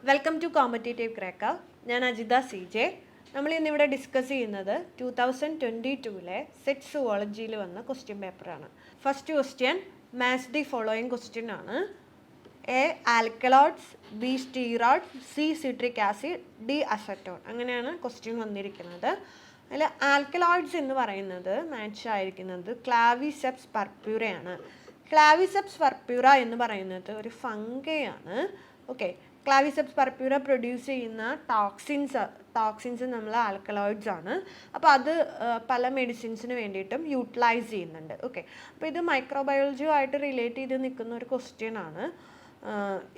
Welcome to competitive cracker. ഞാൻ Ajitha CJ. നമ്മൾ ഇന്നിവിടെ ഡിസ്കസ് ചെയ്യുന്നത് 2022 സെറ്റ് സുവോളജിയിൽ വന്ന ക്വസ്റ്റ്യൻ പേപ്പറാണ്. First question match the following question ആണ്. A alkaloids, B steroid, C citric acid, D acetone. അങ്ങനെയാണ് ക്വസ്റ്റ്യൻ വന്നിരിക്കുന്നത്. അതിൽ ആൽക്കലോയിഡ്സ് എന്ന് പറയുന്നത് മാച്ച് ആയിരിക്കുന്നത് ക്ലാവിസെപ്സ് പർപ്യൂറയാണ്. ക്ലാവിസെപ്സ് പർപ്യൂറ എന്ന് പറയുന്നത് ഒരു ഫംഗയാണ്. ഓക്കെ, ക്ലാവിസെപ്സ് പർപ്യൂറ പ്രൊഡ്യൂസ് ചെയ്യുന്ന ടോക്സിൻസ് നമ്മൾ ആൽക്കലോയിഡ്സ് ആണ്. അപ്പോൾ അത് പല മെഡിസിൻസിന് വേണ്ടിയിട്ടും യൂട്ടിലൈസ് ചെയ്യുന്നുണ്ട്. ഓക്കെ, അപ്പോൾ ഇത് മൈക്രോബയോളജിയുമായിട്ട് റിലേറ്റ് ചെയ്ത് നിൽക്കുന്ന ഒരു ക്വസ്റ്റ്യൻ ആണ്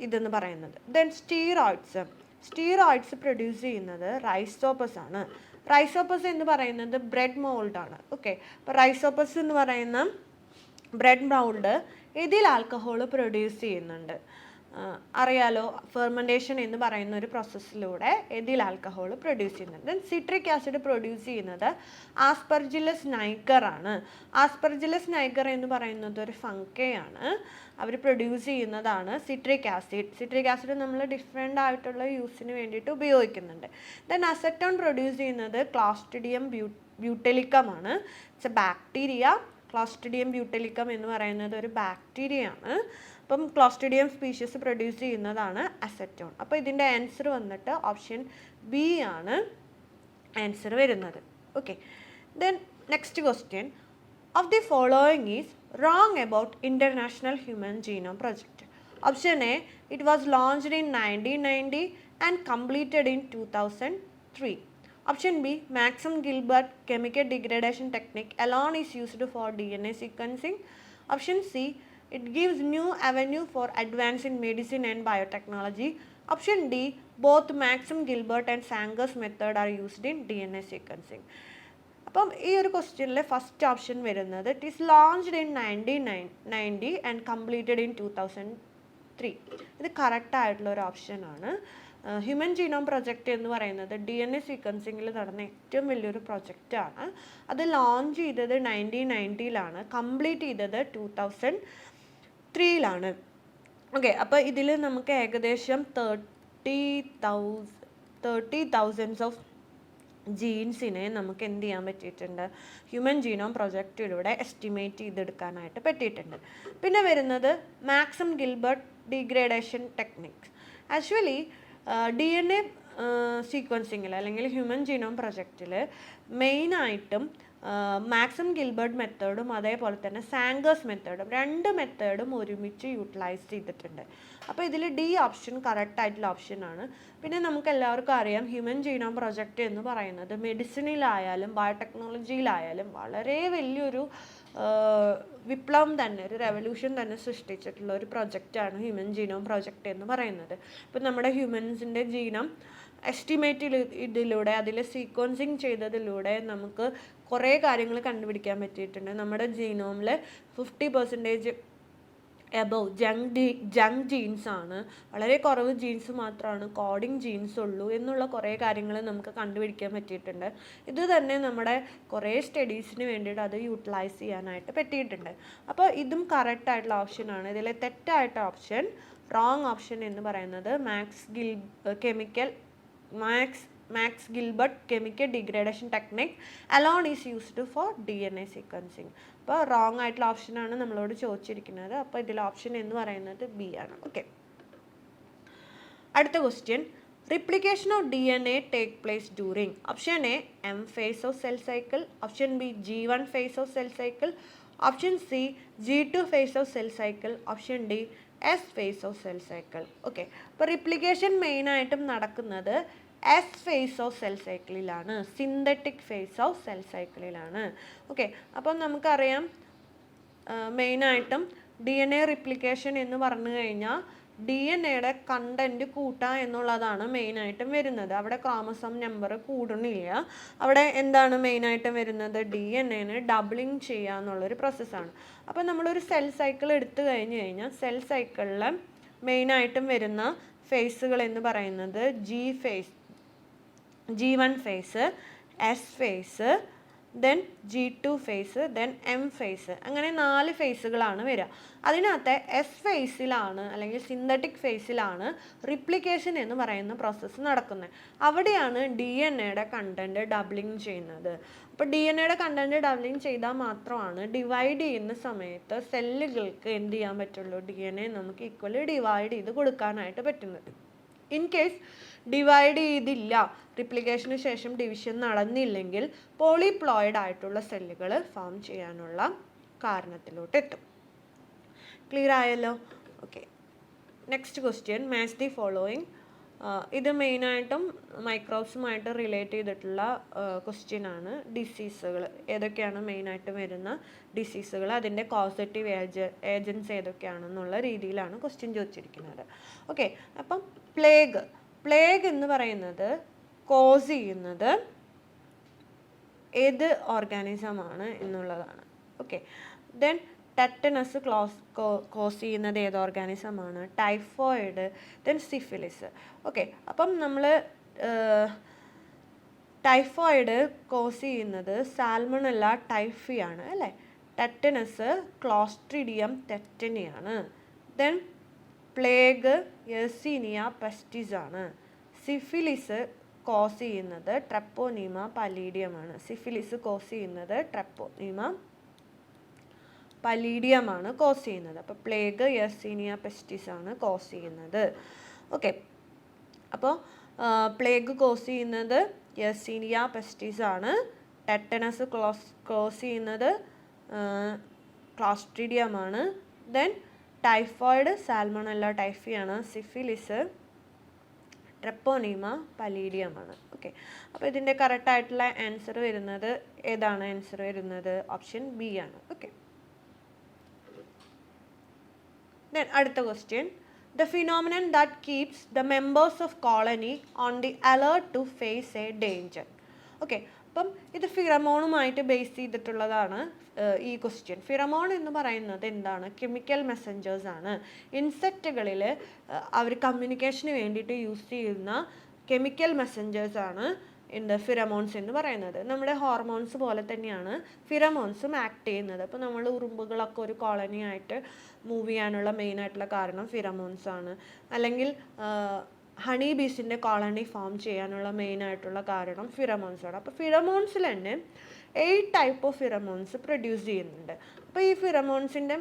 ഇതെന്ന് പറയുന്നത്. ദെൻ സ്റ്റീറോയിഡ്സ് പ്രൊഡ്യൂസ് ചെയ്യുന്നത് റൈസോപ്പസ് ആണ്. റൈസോപ്പസ് എന്ന് പറയുന്നത് ബ്രെഡ് മോൾഡ് ആണ്. ഓക്കെ, അപ്പോൾ റൈസോപ്പസ് എന്ന് പറയുന്ന ബ്രെഡ് മോൾഡ് ഇതിൽ ആൽക്കഹോൾ പ്രൊഡ്യൂസ് ചെയ്യുന്നുണ്ട്. അറിയാലോ, ഫെർമെൻറ്റേഷൻ എന്ന് പറയുന്ന ഒരു പ്രോസസ്സിലൂടെ എതിൽ ആൽക്കഹോൾ പ്രൊഡ്യൂസ് ചെയ്യുന്നുണ്ട്. ദെൻ സിട്രിക് ആസിഡ് പ്രൊഡ്യൂസ് ചെയ്യുന്നത് ആസ്പെർജില്ലസ് നൈഗർ ആണ്. ആസ്പെർജില്ലസ് നൈഗർ എന്ന് പറയുന്നത് ഒരു ഫംഗയാണ്. അവർ പ്രൊഡ്യൂസ് ചെയ്യുന്നതാണ് സിട്രിക് ആസിഡ്. സിട്രിക് ആസിഡ് നമ്മൾ ഡിഫറെൻ്റ് ആയിട്ടുള്ള യൂസിന് വേണ്ടിയിട്ട് ഉപയോഗിക്കുന്നുണ്ട്. ദെൻ അസറ്റോൺ പ്രൊഡ്യൂസ് ചെയ്യുന്നത് ക്ലോസ്ട്രിഡിയം ബ്യൂട്ടലിക്കം ആണ്. It's A bacteria. ക്ലോസ്ട്രിഡിയം ബ്യൂട്ടലിക്കം എന്ന് പറയുന്നത് ഒരു ബാക്ടീരിയ ആണ്. അപ്പം ക്ലോസ്ട്രിഡിയം സ്പീഷീസ് പ്രൊഡ്യൂസ് ചെയ്യുന്നതാണ് അസറ്റോൺ. അപ്പോൾ ഇതിൻ്റെ ആൻസർ വന്നിട്ട് ഓപ്ഷൻ ബി ആണ് ആൻസർ വരുന്നത്. Okay, then next question. Of the following is wrong about international human genome project. Option A, it was launched in 1990 and completed in 2003. Option B, Maxim Gilbert chemical degradation technique alone is used for DNA sequencing. Option C, it gives new avenue for advance in medicine and biotechnology. Option D, both Maxim Gilbert and Sanger's method are used in DNA sequencing. അപ്പം ഈ ഒരു ക്വസ്റ്റ്യനിൽ first option വരുന്നത് it is launched in 1990 and completed in 2003. ഇത് correct ആയിട്ടുള്ള ഒരു ഓപ്ഷനാണ്. Human genome project എന്ന് പറയുന്നത് DNA സീക്വൻസിങ്ങിൽ നടന്ന ഏറ്റവും വലിയൊരു പ്രൊജക്റ്റാണ്. അത് ലോഞ്ച് ചെയ്തത് 1990 കംപ്ലീറ്റ് ചെയ്തത് 2003. ഓക്കെ, അപ്പോൾ ഇതിൽ നമുക്ക് ഏകദേശം 30,000 ഓഫ് ജീൻസിനെ നമുക്ക് എന്ത് ചെയ്യാൻ പറ്റിയിട്ടുണ്ട്, ഹ്യൂമൻ ജീനോം പ്രൊജക്റ്റിലൂടെ എസ്റ്റിമേറ്റ് ചെയ്തെടുക്കാനായിട്ട് പറ്റിയിട്ടുണ്ട്. പിന്നെ വരുന്നത് Maxim Gilbert degradation techniques. Actually DNA സീക്വൻസിങ്ങിൽ അല്ലെങ്കിൽ ഹ്യൂമൻ ജീനോം പ്രൊജക്റ്റിൽ മെയിനായിട്ടും മാക്സിം ഗിൽബർട്ട് മെത്തേഡും അതേപോലെ തന്നെ സാങ്കേഴ്സ് മെത്തേഡും രണ്ട് മെത്തേഡും ഒരുമിച്ച് യൂട്ടിലൈസ് ചെയ്തിട്ടുണ്ട്. അപ്പോൾ ഇതിൽ ഡി ഓപ്ഷൻ കറക്റ്റ് ആയിട്ടുള്ള ഓപ്ഷനാണ്. പിന്നെ നമുക്ക് എല്ലാവർക്കും അറിയാം ഹ്യൂമൻ ജീനോം പ്രൊജക്റ്റ് എന്ന് പറയുന്നത് മെഡിസിനിലായാലും ബയോടെക്നോളജിയിലായാലും വളരെ വലിയൊരു വിപ്ലവം തന്നെ, ഒരു റെവല്യൂഷൻ തന്നെ സൃഷ്ടിച്ചിട്ടുള്ള ഒരു പ്രൊജക്റ്റാണ് ഹ്യൂമൻ ജീനോം പ്രൊജക്റ്റ് എന്ന് പറയുന്നത്. ഇപ്പം നമ്മുടെ ഹ്യൂമൻസിൻ്റെ ജീനം എസ്റ്റിമേറ്റ് ഇതിലൂടെ അതിൽ സീക്വൻസിങ് ചെയ്തതിലൂടെ നമുക്ക് കുറേ കാര്യങ്ങൾ കണ്ടുപിടിക്കാൻ പറ്റിയിട്ടുണ്ട്. നമ്മുടെ ജീനോമിൽ 50% എബവ് ജങ്ക് ജീൻസ് ആണ്, വളരെ കുറവ് ജീൻസ് മാത്രമാണ് കോഡിങ് ജീൻസ് ഉള്ളൂ എന്നുള്ള കുറേ കാര്യങ്ങൾ നമുക്ക് കണ്ടുപിടിക്കാൻ പറ്റിയിട്ടുണ്ട്. ഇത് തന്നെ നമ്മുടെ കുറേ സ്റ്റഡീസിന് വേണ്ടിയിട്ട് അത് യൂട്ടിലൈസ് ചെയ്യാനായിട്ട് പറ്റിയിട്ടുണ്ട്. അപ്പോൾ ഇതും കറക്റ്റ് ആയിട്ടുള്ള ഓപ്ഷനാണ്. ഇതിലെ തെറ്റായിട്ട് ഓപ്ഷൻ, റോങ് ഓപ്ഷൻ എന്ന് പറയുന്നത് Max Gilbert chemical degradation technique alone is used for DNA sequencing. അപ്പോൾ റോങ് ആയിട്ടുള്ള ഓപ്ഷനാണ് നമ്മളോട് ചോദിച്ചിരിക്കുന്നത്. അപ്പോൾ ഇതിൽ ഓപ്ഷൻ എന്ന് പറയുന്നത് ബി ആണ്. ഓക്കെ, അടുത്ത question. Replication of DNA take place during. Option A, M phase of cell cycle. Option B, G1 phase of cell cycle. Option C, G2 phase of cell cycle. Option D, S phase of cell cycle. Okay, അപ്പോൾ replication മെയിനായിട്ടും നടക്കുന്നത് S phase of cell സൈക്കിളിലാണ്, synthetic phase of cell സൈക്കിളിലാണ്. Okay, അപ്പം നമുക്കറിയാം മെയിനായിട്ടും DNA replication എന്ന് പറഞ്ഞു കഴിഞ്ഞാൽ DNA കണ്ടൻറ്റ് കൂട്ടുക എന്നുള്ളതാണ് മെയിനായിട്ടും വരുന്നത്. അവിടെ ക്രോമസോം നമ്പർ കൂടണില്ല. അവിടെ എന്താണ് മെയിനായിട്ടും വരുന്നത്, DNA ഡബിളിങ് ചെയ്യുക എന്നുള്ളൊരു പ്രോസസ്സാണ്. അപ്പോൾ നമ്മളൊരു സെൽ സൈക്കിൾ എടുത്തു കഴിഞ്ഞ് കഴിഞ്ഞാൽ സെൽ സൈക്കിളിൽ മെയിനായിട്ടും വരുന്ന ഫേസുകൾ എന്ന് പറയുന്നത് G1 phase, S phase, then G2 phase, then M phase, അങ്ങനെ 4 ഫേസുകളാണ് വരിക. അതിനകത്തെ എസ് ഫേസിലാണ് അല്ലെങ്കിൽ സിന്തറ്റിക് ഫേസിലാണ് റിപ്ലിക്കേഷൻ എന്ന് പറയുന്ന പ്രോസസ്സ് നടക്കുന്നത്. അവിടെയാണ് DNA കണ്ടൻറ്റ് ഡബിളിങ് ചെയ്യുന്നത്. അപ്പോൾ DNA കണ്ടൻറ്റ് ഡബിളിങ് ചെയ്താൽ മാത്രമാണ് ഡിവൈഡ് ചെയ്യുന്ന സമയത്ത് സെല്ലുകൾക്ക് എന്ത് ചെയ്യാൻ പറ്റുള്ളൂ, DNA നമുക്ക് ഈക്വലി ഡിവൈഡ് ചെയ്ത് കൊടുക്കാനായിട്ട് പറ്റുന്നത്. ഇൻ കേസ് ഡിവൈഡ് ചെയ്തില്ല, റിപ്ലിക്കേഷന് ശേഷം ഡിവിഷൻ നടന്നില്ലെങ്കിൽ പോളിപ്ലോയിഡ് ആയിട്ടുള്ള സെല്ലുകൾ ഫോം ചെയ്യാനുള്ള കാരണത്തിലോട്ട് എത്തും. ക്ലിയർ ആയല്ലോ? Okay, next question, match the following. ഇത് മെയിനായിട്ടും മൈക്രോബ്സുമായിട്ട് റിലേറ്റ് ചെയ്തിട്ടുള്ള ക്വസ്റ്റ്യൻ ആണ്. ഡിസീസുകൾ ഏതൊക്കെയാണ് മെയിനായിട്ട് വരുന്ന ഡിസീസുകൾ, അതിൻ്റെ കോസറ്റീവ് ഏജൻസ് ഏതൊക്കെയാണെന്നുള്ള രീതിയിലാണ് ക്വസ്റ്റ്യൻ ചോദിച്ചിരിക്കുന്നത്. ഓക്കെ, അപ്പം പ്ലേഗ് എന്ന് പറയുന്നത് കോസ് ചെയ്യുന്നത് ഏത് ഓർഗാനിസമാണ് എന്നുള്ളതാണ്. ഓക്കെ, ദെൻ ടെറ്റനസ് കോസ് ചെയ്യുന്നത് ഏത് ഓർഗാനിസമാണ്, ടൈഫോയിഡ്, ദെൻ സിഫിലിസ്. ഓക്കെ, അപ്പം നമ്മൾ ടൈഫോയിഡ് കോസ് ചെയ്യുന്നത് സാൽമണല്ല ടൈഫിയാണ് അല്ലേ. ടെറ്റനസ് ക്ലോസ്ട്രിഡിയം ടെറ്റനിയാണ്. ദെൻ പ്ലേഗ് യെർസീനിയ പെസ്റ്റിസ് ആണ്. സിഫിലിസ് കോസ് ചെയ്യുന്നത് ട്രെപ്പോനീമ പലീഡിയമാണ്. സിഫിലിസ് കോസ് ചെയ്യുന്നത് ട്രെപ്പോനീമ പലീഡിയമാണ് കോസ് ചെയ്യുന്നത്. അപ്പോൾ പ്ലേഗ് യെർസീനിയ പെസ്റ്റിസ് ആണ് കോസ് ചെയ്യുന്നത്. ഓക്കെ, അപ്പോൾ പ്ലേഗ് കോസ് ചെയ്യുന്നത് യെർസീനിയ പെസ്റ്റിസ് ആണ്. ടെറ്റനസ് കോസ് ചെയ്യുന്നത് ക്ലോസ്ട്രിഡിയമാണ്. ദെൻ ടൈഫോയിഡ് സാൽമണല്ല ടൈഫിയാണ്. സിഫിലിസ് ട്രെപ്പോനീമ പലീഡിയമാണ്. ഓക്കെ, അപ്പോൾ ഇതിൻ്റെ കറക്റ്റായിട്ടുള്ള ആൻസർ വരുന്നത് ഏതാണ്? ആൻസർ വരുന്നത് ഓപ്ഷൻ ബി ആണ്. ഓക്കെ, ദെൻ അടുത്ത question, the phenomenon that keeps the members of colony on the alert to face a danger. Okay, അപ്പം ഇത് ഫിറമോണുമായിട്ട് ബേസ് ചെയ്തിട്ടുള്ളതാണ് ഈ ക്വസ്റ്റ്യൻ. ഫിറമോൺ എന്ന് പറയുന്നത് എന്താണ്? കെമിക്കൽ മെസ്സഞ്ചേഴ്സ് ആണ്. ഇൻസെക്റ്റുകളിൽ അവർ കമ്മ്യൂണിക്കേഷന് വേണ്ടിയിട്ട് യൂസ് ചെയ്യുന്ന കെമിക്കൽ മെസ്സഞ്ചേഴ്സ് ആണ് എന്ത് ഫിറമോൺസ് എന്ന് പറയുന്നത്. നമ്മുടെ ഹോർമോൺസ് പോലെ തന്നെയാണ് ഫിറമോൺസും ആക്ട് ചെയ്യുന്നത്. അപ്പോൾ നമ്മൾ ഉറുമ്പുകളൊക്കെ ഒരു കോളനി ആയിട്ട് മൂവ് ചെയ്യാനുള്ള മെയിനായിട്ടുള്ള കാരണം ഫിറമോൺസ് ആണ്. അല്ലെങ്കിൽ ഹണി ബീസിൻ്റെ കോളനി ഫോം ചെയ്യാനുള്ള മെയിനായിട്ടുള്ള കാരണം ഫിറമോൺസ് ആണ്. അപ്പോൾ ഫിറമോൺസിൽ തന്നെ 8 ടൈപ്പ് ഓഫ് ഫിറമോൺസ് പ്രൊഡ്യൂസ് ചെയ്യുന്നുണ്ട്. അപ്പോൾ ഈ ഫിറമോൺസിൻ്റെ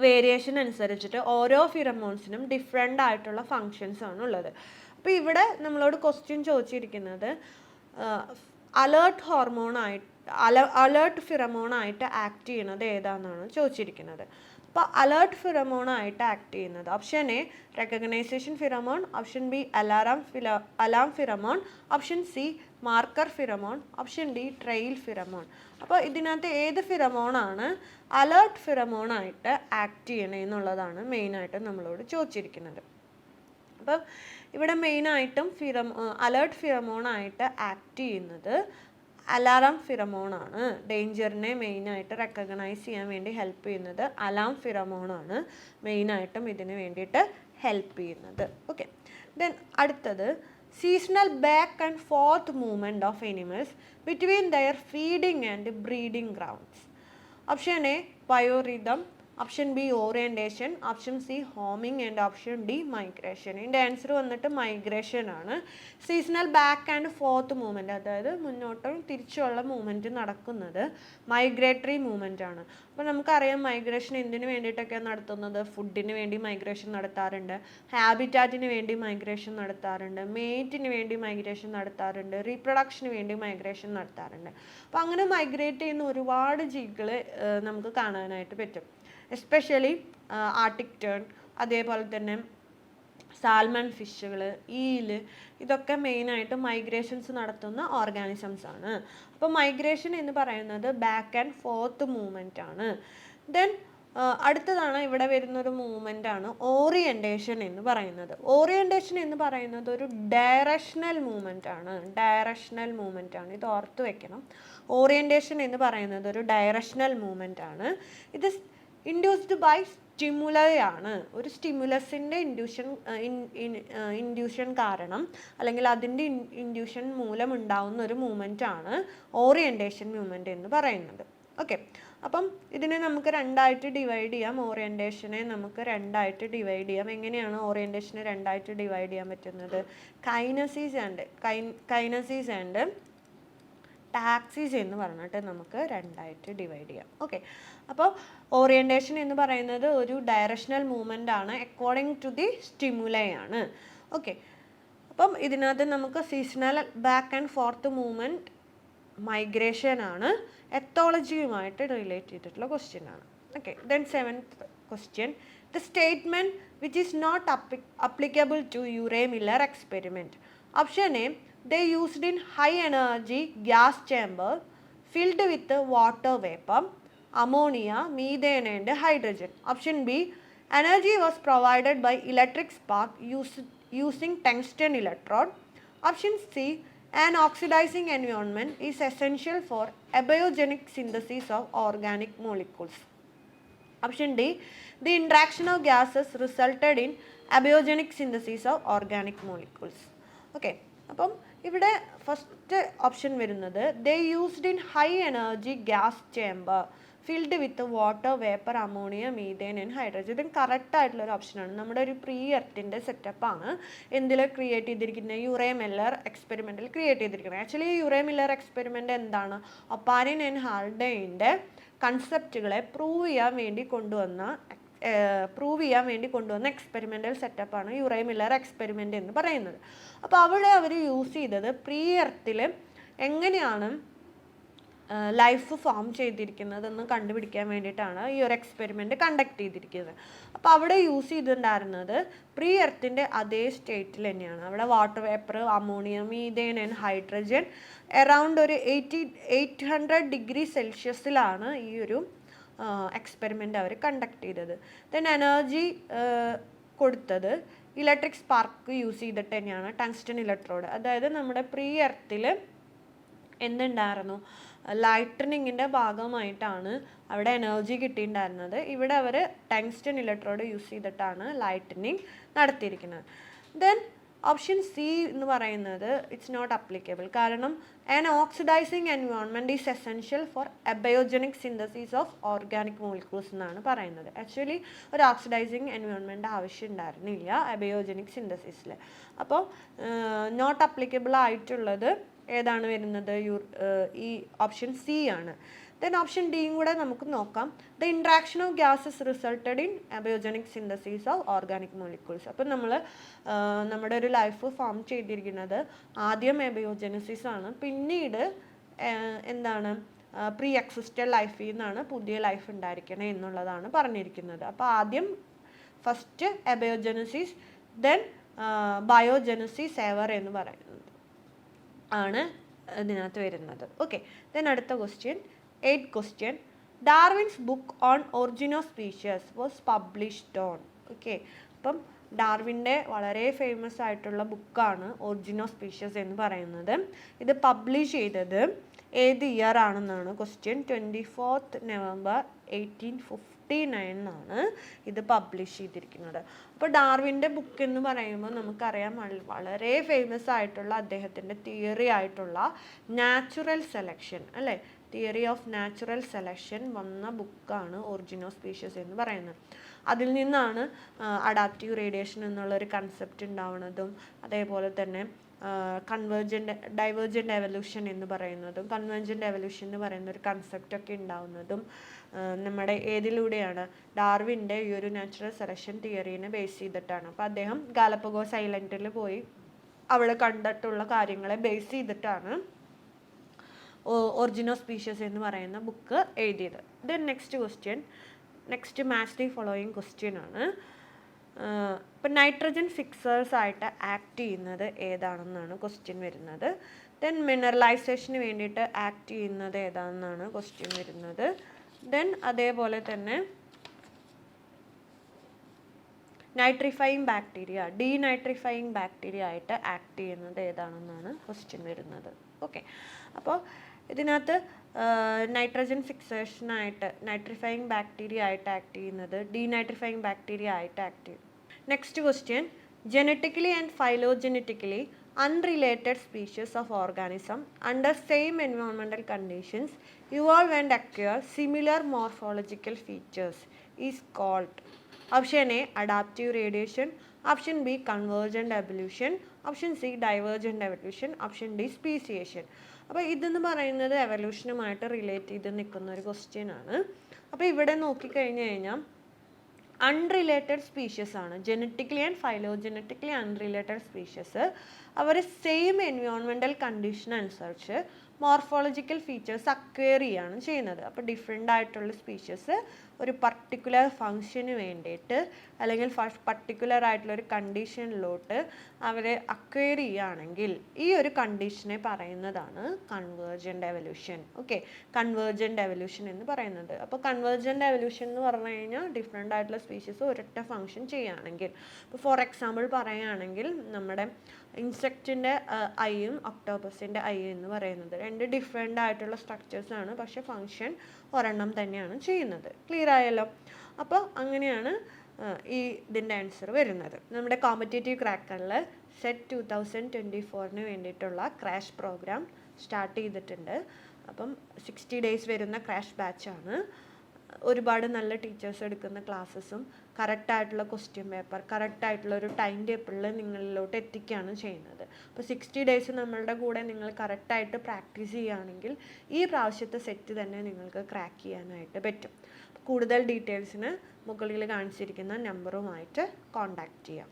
വേരിയേഷൻ അനുസരിച്ചിട്ട് ഓരോ ഫിറമോൺസിനും ഡിഫറെൻ്റ് ആയിട്ടുള്ള ഫങ്ഷൻസ് ആണ് ഉള്ളത്. അപ്പോൾ ഇവിടെ നമ്മളോട് ക്വസ്റ്റ്യൻ ചോദിച്ചിരിക്കുന്നത് അലേർട്ട് ഫിറമോണായിട്ട് ആക്ട് ചെയ്യുന്നത് ഏതാണെന്നാണ് ചോദിച്ചിരിക്കുന്നത്. അപ്പോൾ അലേർട്ട് ഫിറമോണായിട്ട് ആക്ട് ചെയ്യുന്നത് option A recognition pheromone, option B alarm pheromone, option C marker pheromone, option D trail pheromone. അപ്പോൾ ഇതിനകത്ത് ഏത് ഫിറമോണാണ് അലേർട്ട് ഫിറമോണായിട്ട് ആക്ട് ചെയ്യണേ എന്നുള്ളതാണ് മെയിനായിട്ട് നമ്മളോട് ചോദിച്ചിരിക്കുന്നത്. അപ്പം ഇവിടെ മെയിനായിട്ടും അലേർട്ട് ഫിറമോണായിട്ട് ആക്ട് ചെയ്യുന്നത് അലാറം ഫിറമോണാണ്. ഡേഞ്ചറിനെ മെയിനായിട്ട് റെക്കഗ്നൈസ് ചെയ്യാൻ വേണ്ടി ഹെൽപ്പ് ചെയ്യുന്നത് അലാം ഫിറമോണാണ് മെയിനായിട്ടും ഇതിന് വേണ്ടിയിട്ട് ഹെൽപ്പ് ചെയ്യുന്നത്. ഓക്കെ, ദെൻ അടുത്തത് seasonal back and forth movement of animals between their feeding and breeding grounds. Option A biorhythm, option B orientation, option C homing and option D migration. ഇതിൻ്റെ answer വന്നിട്ട് migration ആണ്. Seasonal back and forth movement, അതായത് മുന്നോട്ടും തിരിച്ചുള്ള movement നടക്കുന്നത് migratory movement ആണ്. അപ്പോൾ നമുക്കറിയാം മൈഗ്രേഷൻ എന്തിനു വേണ്ടിയിട്ടൊക്കെയാണ് നടത്തുന്നത്? ഫുഡിന് വേണ്ടി മൈഗ്രേഷൻ നടത്താറുണ്ട്, ഹാബിറ്റാറ്റിന് വേണ്ടി മൈഗ്രേഷൻ നടത്താറുണ്ട്, മേറ്റിന് വേണ്ടി മൈഗ്രേഷൻ നടത്താറുണ്ട്, റീപ്രൊഡക്ഷന് വേണ്ടി മൈഗ്രേഷൻ നടത്താറുണ്ട്. അപ്പോൾ അങ്ങനെ മൈഗ്രേറ്റ് ചെയ്യുന്ന ഒരുപാട് ജീവികൾ നമുക്ക് കാണാനായിട്ട് പറ്റും. എസ്പെഷ്യലി ആർട്ടിക് ടേൺ, അതേപോലെ തന്നെ സാൽമൺ ഫിഷുകൾ, ഈല്, ഇതൊക്കെ മെയിനായിട്ട് മൈഗ്രേഷൻസ് നടത്തുന്ന ഓർഗാനിസംസ് ആണ്. അപ്പോൾ മൈഗ്രേഷൻ എന്ന് പറയുന്നത് ബാക്ക് ആൻഡ് ഫോർത്ത് മൂവ്മെൻ്റ് ആണ്. ദെൻ അടുത്തതാണ് ഇവിടെ വരുന്നൊരു മൂവ്മെൻ്റ് ആണ് ഓറിയൻറ്റേഷൻ എന്ന് പറയുന്നത്. ഓറിയൻറ്റേഷൻ എന്ന് പറയുന്നത് ഒരു ഡയറക്ഷണൽ മൂവ്മെൻ്റ് ആണ്. ഇത് ഓർത്ത് വെക്കണം. ഓറിയൻറ്റേഷൻ എന്ന് പറയുന്നത് ഒരു ഡയറക്ഷണൽ മൂവ്മെൻ്റ് ആണ്. ഇത് ഇൻഡ്യൂസ്ഡ് ബൈ സ്റ്റിമുലൈ ആണ്. ഒരു സ്റ്റിമുലസിൻ്റെ ഇൻഡ്യൂഷൻ കാരണം അല്ലെങ്കിൽ അതിൻ്റെ ഇൻഡ്യൂഷൻ മൂലം ഉണ്ടാവുന്ന ഒരു മൂവ്മെൻ്റ് ആണ് ഓറിയൻറ്റേഷൻ മൂവ്മെൻറ്റ് എന്ന് പറയുന്നത്. ഓക്കെ, അപ്പം ഇതിനെ നമുക്ക് രണ്ടായിട്ട് ഡിവൈഡ് ചെയ്യാം. ഓറിയൻറ്റേഷനെ നമുക്ക് രണ്ടായിട്ട് ഡിവൈഡ് ചെയ്യാം. എങ്ങനെയാണ് ഓറിയൻറ്റേഷനെ രണ്ടായിട്ട് ഡിവൈഡ് ചെയ്യാൻ പറ്റുന്നത്? കൈനസീസ് ആൻഡ് ടാക്സീസ് എന്ന് പറഞ്ഞിട്ട് നമുക്ക് രണ്ടായിട്ട് ഡിവൈഡ് ചെയ്യാം. ഓക്കെ, അപ്പോൾ ഓറിയൻറ്റേഷൻ എന്ന് പറയുന്നത് ഒരു ഡയറക്ഷണൽ മൂവ്മെൻ്റ് ആണ് അക്കോർഡിംഗ് ടു ദി സ്റ്റിമുലൈ ആണ്. ഓക്കെ, അപ്പം ഇതിനകത്ത് നമുക്ക് seasonal back and forth movement migration ആണ്, എത്തോളജിയുമായിട്ട് റിലേറ്റ് ചെയ്തിട്ടുള്ള ക്വസ്റ്റ്യൻ ആണ്. Okay, then 7th question, the statement which is not applicable to Urey Miller experiment. Option A, they used in high energy gas chamber filled with water vapor, ammonia, methane and hydrogen. Option B, energy was provided by electric spark using tungsten electrode. Option C, an oxidizing environment is essential for abiogenic synthesis of organic molecules. Option D, the interaction of gases resulted in abiogenic synthesis of organic molecules. Okay, അപ്പം ഇവിടെ first option വരുന്നത് they used in high energy gas chamber filled with water vapour ammonia methane and hydrogen. ഇത് correct ആയിട്ടുള്ള ഒരു ഓപ്ഷനാണ്. നമ്മുടെ ഒരു pre എർത്തിൻ്റെ സെറ്റപ്പാണ് എന്തിൽ ക്രിയേറ്റ് ചെയ്തിരിക്കുന്നത്? യുറേ-മില്ലർ എക്സ്പെരിമെൻറ്റിൽ ക്രിയേറ്റ് ചെയ്തിരിക്കുന്നത്. ആക്ച്വലി യുറേ-മില്ലർ എക്സ്പെരിമെൻ്റ് എന്താണ്? ഒപ്പാരിൻ ആൻഡ് ഹാൽഡേയിൻ്റെ കൺസെപ്റ്റുകളെ പ്രൂവ് ചെയ്യാൻ വേണ്ടി കൊണ്ടുവന്ന എക്സ്പെരിമെൻ്റൽ സെറ്റപ്പാണ് യുറേ-മില്ലർ എക്സ്പെരിമെൻ്റ് എന്ന് പറയുന്നത്. അപ്പോൾ അവിടെ അവർ യൂസ് ചെയ്തത് പ്രീ എർത്തിൽ എങ്ങനെയാണ് ലൈഫ് ഫോം ചെയ്തിരിക്കുന്നതെന്ന് കണ്ടുപിടിക്കാൻ വേണ്ടിയിട്ടാണ് ഈ ഒരു എക്സ്പെരിമെൻ്റ് കണ്ടക്ട് ചെയ്തിരിക്കുന്നത്. അപ്പോൾ അവിടെ യൂസ് ചെയ്തിട്ടുണ്ടായിരുന്നത് പ്രീ എർത്തിൻ്റെ അതേ സ്റ്റേറ്റിൽ തന്നെയാണ്. അവിടെ water vapour, ammonia, methane and hydrogen around ഒരു 800 ഡിഗ്രി സെൽഷ്യസിലാണ് ഈ ഒരു എക്സ്പെരിമെൻ്റ് അവർ കണ്ടക്ട് ചെയ്തത്. ദെൻ എനർജി കൊടുത്തത് ഇലക്ട്രിക് സ്പാർക്ക് യൂസ് ചെയ്തിട്ട് തന്നെയാണ്, ടങ്സ്റ്റൺ ഇലക്ട്രോഡ്. അതായത് നമ്മുടെ പ്രീ എർത്തിൽ എന്തുണ്ടായിരുന്നു? ലൈറ്റനിങ്ങിൻ്റെ ഭാഗമായിട്ടാണ് അവിടെ എനർജി കിട്ടിയിട്ടുണ്ടായിരുന്നത്. ഇവിടെ അവർ ടങ്സ്റ്റൺ ഇലക്ട്രോഡ് യൂസ് ചെയ്തിട്ടാണ് ലൈറ്റനിങ് നടത്തിയിരിക്കുന്നത്. ദെൻ ഓപ്ഷൻ സി എന്ന് പറയുന്നത് ഇറ്റ്സ് നോട്ട് അപ്ലിക്കബിൾ. കാരണം an oxidising environment is essential for abiogenic synthesis of organic molecules എന്നാണ് പറയുന്നത്. ആക്ച്വലി ഒരു ഓക്സിഡൈസിങ് എൻവയോൺമെൻറ്റ് ആവശ്യം ഉണ്ടായിരുന്നില്ല എബയോജനിക് സിന്തസിസിൽ. അപ്പോൾ നോട്ട് അപ്ലിക്കബിൾ ആയിട്ടുള്ളത് ഏതാണ് വരുന്നത്? ഈ ഓപ്ഷൻ സി ആണ്. ദെൻ ഓപ്ഷൻ ഡിയും കൂടെ നമുക്ക് നോക്കാം. The interaction of gases resulted in abiogenic synthesis of organic molecules. അപ്പം നമ്മൾ നമ്മുടെ ഒരു ലൈഫ് ഫോം ചെയ്തിരിക്കുന്നത് ആദ്യം എബയോജനസിസ് ആണ്, പിന്നീട് എന്താണ് പ്രീ എക്സിസ്റ്റഡ് ലൈഫിൽ നിന്നാണ് പുതിയ ലൈഫ് ഉണ്ടായിരിക്കണേ എന്നുള്ളതാണ് പറഞ്ഞിരിക്കുന്നത്. അപ്പോൾ ആദ്യം ഫസ്റ്റ് എബയോജനസിസ്, ദെൻ ബയോജനസിസ് എവർ എന്ന് പറയുന്നത് ആണ് ഇതിനകത്ത് വരുന്നത്. ഓക്കെ, ദെൻ അടുത്ത question, 8th question, Darwin's book on origin of species was published on. Okay, അപ്പം ഡാർവിൻ്റെ വളരെ ഫേമസ് ആയിട്ടുള്ള ബുക്കാണ് ഒറിജിൻ ഓഫ് സ്പീഷ്യസ് എന്ന് പറയുന്നത്. ഇത് പബ്ലിഷ് ചെയ്തത് ഏത് ഇയർ ആണെന്നാണ് ക്വസ്റ്റ്യൻ. 24th November 1859 ഇത് പബ്ലിഷ് ചെയ്തിരിക്കുന്നത്. അപ്പോൾ ഡാർവിൻ്റെ ബുക്ക് എന്ന് പറയുമ്പോൾ നമുക്കറിയാം വളരെ ഫേമസ് ആയിട്ടുള്ള അദ്ദേഹത്തിൻ്റെ തിയറി ആയിട്ടുള്ള നാച്ചുറൽ സെലക്ഷൻ, അല്ലേ, തിയറി ഓഫ് നാച്ചുറൽ സെലക്ഷൻ വന്ന ബുക്കാണ് ഒറിജിൻ ഓഫ് സ്പീഷ്യസ് എന്ന് പറയുന്നത്. അതിൽ നിന്നാണ് അഡാപ്റ്റീവ് റേഡിയേഷൻ എന്നുള്ളൊരു കൺസെപ്റ്റ് ഉണ്ടാവുന്നതും, അതേപോലെ തന്നെ ഡൈവേർജൻ്റ് എവല്യൂഷൻ എന്ന് പറയുന്നതും, കൺവെർജൻ്റ് എവല്യൂഷൻ എന്ന് പറയുന്ന ഒരു കൺസെപ്റ്റൊക്കെ ഉണ്ടാവുന്നതും നമ്മുടെ ഏതിലൂടെയാണ്? ഡാർവിൻ്റെ ഈ ഒരു നാച്ചുറൽ സെലക്ഷൻ തിയറീനെ ബേസ് ചെയ്തിട്ടാണ്. അപ്പോൾ അദ്ദേഹം ഗാലപ്പഗോസ് ഐലൻഡിൽ പോയി അവിടെ കണ്ടിട്ടുള്ള കാര്യങ്ങളെ ബേസ് ചെയ്തിട്ടാണ് ഒറിജിൻ ഓഫ് സ്പീഷ്യസ് എന്ന് പറയുന്ന ബുക്ക് എഴുതിയത്. Then next question, next match the following question ആണ്. ഇപ്പം നൈട്രജൻ ഫിക്സേഴ്സ് ആയിട്ട് ആക്ട് ചെയ്യുന്നത് ഏതാണെന്നാണ് ക്വസ്റ്റ്യൻ വരുന്നത്. ദെൻ മിനറലൈസേഷന് വേണ്ടിയിട്ട് ആക്ട് ചെയ്യുന്നത് ഏതാണെന്നാണ് ക്വസ്റ്റ്യൻ വരുന്നത്. ദെൻ അതേപോലെ തന്നെ നൈട്രിഫയിങ് ബാക്ടീരിയ, ഡീനൈട്രിഫയിങ് ബാക്ടീരിയ ആയിട്ട് ആക്ട് ചെയ്യുന്നത് ഏതാണെന്നാണ് ക്വസ്റ്റ്യൻ വരുന്നത്. ഓക്കെ, അപ്പോൾ ഇതിനകത്ത് നൈട്രജൻ ഫിക്സേഷനായിട്ട് നൈട്രിഫൈങ് ബാക്ടീരിയ ആയിട്ട് ആക്ട് ചെയ്യുന്നത് ഡീനൈട്രിഫൈങ് ബാക്ടീരിയ ആയിട്ട് ആക്ട് ചെയ്യും. Next question, genetically and phylogenetically unrelated species of organism under same environmental conditions evolve and acquire similar morphological features is called. Option A, adaptive radiation. Option B, convergent evolution. Option C, divergent evolution. Option D, speciation. അപ്പോൾ ഇതെന്ന് പറയുന്നത് എവല്യൂഷനുമായിട്ട് relate ചെയ്ത് നിൽക്കുന്ന ഒരു question ആണ്. അപ്പോൾ ഇവിടെ നോക്കിക്കഴിഞ്ഞ് കഴിഞ്ഞാൽ അൺറിലേറ്റഡ് സ്പീഷ്യസ് ആണ്, genetically and phylogenetically unrelated species. അവർ സെയിം എൻവയോൺമെൻറ്റൽ കണ്ടീഷൻ അനുസരിച്ച് മോർഫോളജിക്കൽ ഫീച്ചേഴ്സ് അക്വയർ ചെയ്യുകയാണ് ചെയ്യുന്നത്. അപ്പോൾ ഡിഫറെൻ്റ് ആയിട്ടുള്ള സ്പീഷ്യസ് ഒരു പർട്ടിക്കുലർ ഫങ്ഷന് വേണ്ടിയിട്ട് അല്ലെങ്കിൽ പർട്ടിക്കുലർ ആയിട്ടുള്ള ഒരു കണ്ടീഷനിലോട്ട് അവരെ അക്വയർ ചെയ്യുകയാണെങ്കിൽ ഈ ഒരു കണ്ടീഷനെ പറയുന്നതാണ് convergent evolution. Okay, convergent evolution എന്ന് പറയുന്നത്. അപ്പോൾ കൺവേർജൻ്റ് എവല്യൂഷൻ എന്ന് പറഞ്ഞു കഴിഞ്ഞാൽ ഡിഫറെൻ്റ് ആയിട്ടുള്ള സ്പീഷ്യസ് ഒരൊറ്റ ഫങ്ഷൻ ചെയ്യുകയാണെങ്കിൽ, ഇപ്പോൾ ഫോർ എക്സാമ്പിൾ പറയുകയാണെങ്കിൽ നമ്മുടെ ഇൻസെക്റ്റിൻ്റെ ഐയും ഒക്ടോപസിൻ്റെ ഐ എന്ന് പറയുന്നത് രണ്ട് ഡിഫറെൻ്റ് ആയിട്ടുള്ള സ്ട്രക്ചേഴ്സാണ്, പക്ഷേ ഫങ്ഷൻ ഒരെണ്ണം തന്നെയാണ് ചെയ്യുന്നത്. ക്ലിയർ ആയല്ലോ? അപ്പോൾ അങ്ങനെയാണ് ഇതിൻ്റെ ആൻസർ വരുന്നത്. നമ്മുടെ കോമ്പറ്റേറ്റീവ് ക്രാക്കറിൽ സെറ്റ് 2024 വേണ്ടിയിട്ടുള്ള ക്രാഷ് പ്രോഗ്രാം സ്റ്റാർട്ട് ചെയ്തിട്ടുണ്ട്. അപ്പം 60 days വരുന്ന ക്രാഷ് ബാച്ചാണ്. ഒരുപാട് നല്ല ടീച്ചേഴ്സ് എടുക്കുന്ന ക്ലാസ്സസും കറക്റ്റായിട്ടുള്ള ക്വസ്റ്റ്യൻ പേപ്പർ കറക്റ്റായിട്ടുള്ള ഒരു ടൈം ടേബിളിൽ നിങ്ങളിലോട്ട് എത്തിക്കുകയാണ് ചെയ്യുന്നത്. അപ്പോൾ 60 days നമ്മളുടെ കൂടെ നിങ്ങൾ കറക്റ്റായിട്ട് പ്രാക്ടീസ് ചെയ്യുകയാണെങ്കിൽ ഈ പ്രാവശ്യത്തെ സെറ്റ് തന്നെ നിങ്ങൾക്ക് ക്രാക്ക് ചെയ്യാനായിട്ട് പറ്റും. കൂടുതൽ ഡീറ്റെയിൽസിന് മുകളിൽ കാണിച്ചിരിക്കുന്ന നമ്പറുമായിട്ട് കോൺടാക്റ്റ് ചെയ്യാം.